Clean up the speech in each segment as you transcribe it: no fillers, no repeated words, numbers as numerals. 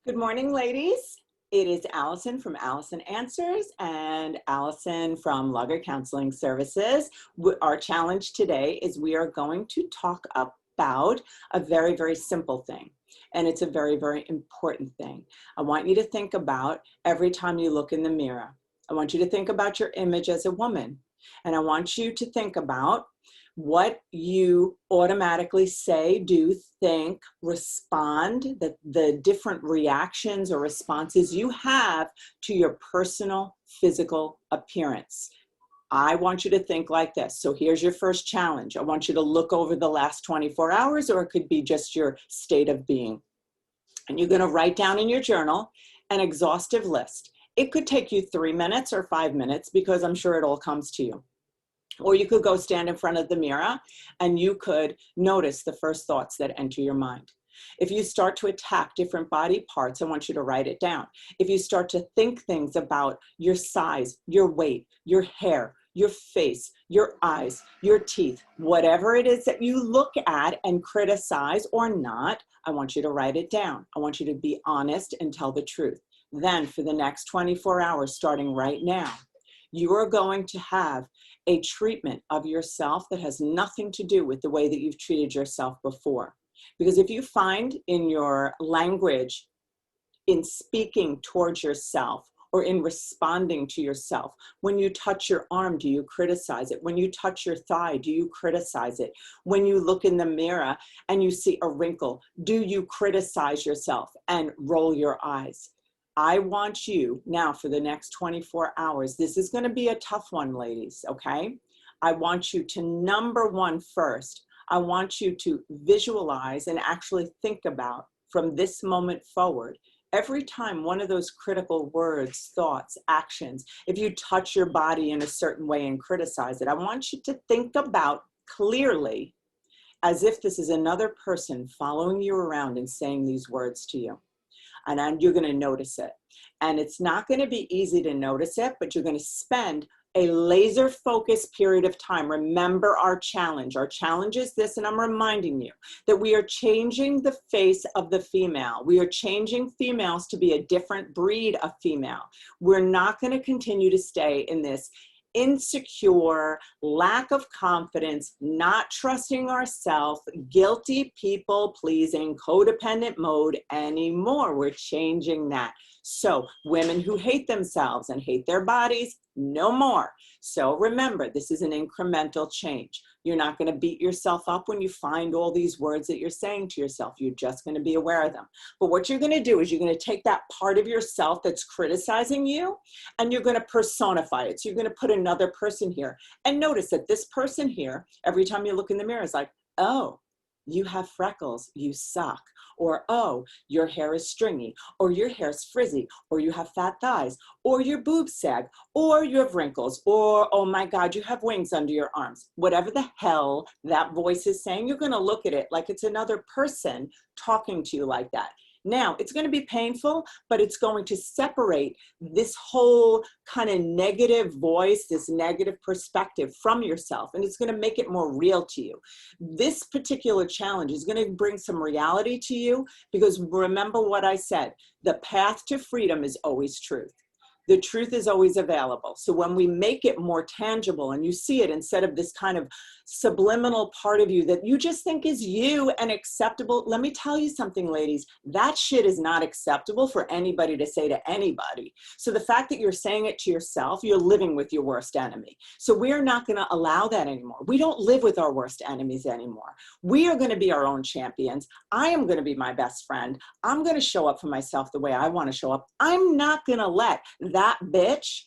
Good morning, ladies. It is Allison from Allison Answers and Allison from Lugger Counseling Services. Our challenge today is we are going to talk about a very, very simple thing. And it's a very, very important thing. I want you to think about every time you look in the mirror. I want you to think about your image as a woman. And I want you to think about what you automatically say, do, think, respond, the different reactions or responses you have to your personal physical appearance. I want you to think like this. So here's your first challenge. I want you to look over the last 24 hours, or it could be just your state of being. And you're going to write down in your journal an exhaustive list. It could take you 3 minutes or 5 minutes because I'm sure it all comes to you. Or you could go stand in front of the mirror and you could notice the first thoughts that enter your mind. If you start to attack different body parts, I want you to write it down. If you start to think things about your size, your weight, your hair, your face, your eyes, your teeth, whatever it is that you look at and criticize or not, I want you to write it down. I want you to be honest and tell the truth. Then for the next 24 hours, starting right now, you are going to have a treatment of yourself that has nothing to do with the way that you've treated yourself before. Because if you find in your language, in speaking towards yourself, or in responding to yourself, when you touch your arm, do you criticize it? When you touch your thigh, do you criticize it? When you look in the mirror and you see a wrinkle, do you criticize yourself and roll your eyes? I want you now for the next 24 hours. This is going to be a tough one, ladies, okay? I want you to, number one, first, I want you to visualize and actually think about from this moment forward, every time one of those critical words, thoughts, actions, if you touch your body in a certain way and criticize it, I want you to think about clearly as if this is another person following you around and saying these words to you. And you're going to notice it. And it's not going to be easy to notice it, but you're going to spend a laser focused period of time. Remember our challenge. Our challenge is this, and I'm reminding you that we are changing the face of the female. We are changing females to be a different breed of female. We're not going to continue to stay in this insecure, lack of confidence, not trusting ourselves, guilty, people-pleasing, codependent mode anymore. We're changing that. So women who hate themselves and hate their bodies, no more. So remember, this is an incremental change. You're not going to beat yourself up when you find all these words that you're saying to yourself. You're just going to be aware of them. But what you're going to do is you're going to take that part of yourself that's criticizing you and you're going to personify it. So you're going to put another person here and notice that this person here, every time you look in the mirror, is like, oh, you have freckles, you suck. Or, oh, your hair is stringy, or your hair's frizzy, or you have fat thighs, or your boobs sag, or you have wrinkles, or, oh my God, you have wings under your arms. Whatever the hell that voice is saying, you're going to look at it like it's another person talking to you like that. Now, it's going to be painful, but it's going to separate this whole kind of negative voice, this negative perspective from yourself, and it's going to make it more real to you. This particular challenge is going to bring some reality to you because remember what I said, the path to freedom is always truth. The truth is always available. So when we make it more tangible and you see it instead of this kind of subliminal part of you that you just think is you and acceptable, let me tell you something, ladies, that shit is not acceptable for anybody to say to anybody. So the fact that you're saying it to yourself, you're living with your worst enemy. So we're not going to allow that anymore. We don't live with our worst enemies anymore. We are going to be our own champions. I am going to be my best friend. I'm going to show up for myself the way I want to show up. I'm not going to let that bitch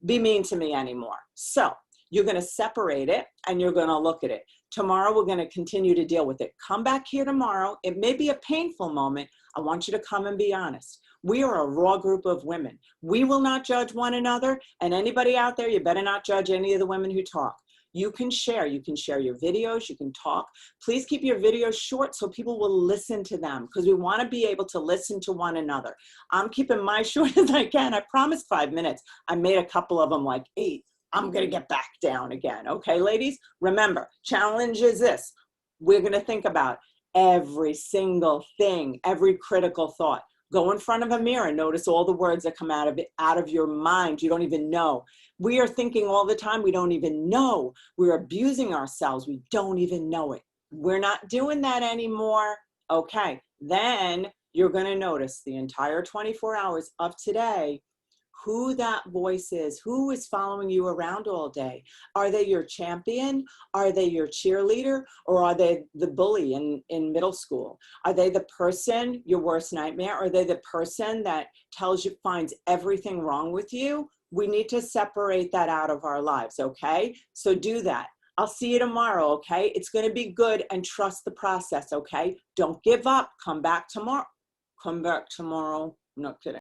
be mean to me anymore. So you're going to separate it and you're going to look at it. Tomorrow, we're going to continue to deal with it. Come back here tomorrow. It may be a painful moment. I want you to come and be honest. We are a raw group of women. We will not judge one another. And anybody out there, you better not judge any of the women who talk. You can share your videos, you can talk. Please keep your videos short so people will listen to them because we want to be able to listen to one another. I'm keeping mine short as I can. I promised 5 minutes. I made a couple of them like 8. I'm going to get back down again. Okay, ladies? Remember, challenge is this. We're going to think about every single thing, every critical thought. Go in front of a mirror. Notice all the words that come out of your mind. You don't even know. We are thinking all the time. We don't even know. We're abusing ourselves. We don't even know it. We're not doing that anymore. Okay. Then you're going to notice the entire 24 hours of today who that voice is, who is following you around all day. Are they your champion? Are they your cheerleader? Or are they the bully in middle school? Are they the person, your worst nightmare? Are they the person that tells you, finds everything wrong with you? We need to separate that out of our lives, okay? So do that. I'll see you tomorrow, okay? It's gonna be good, and trust the process, okay? Don't give up. Come back tomorrow. Come back tomorrow. I'm not kidding.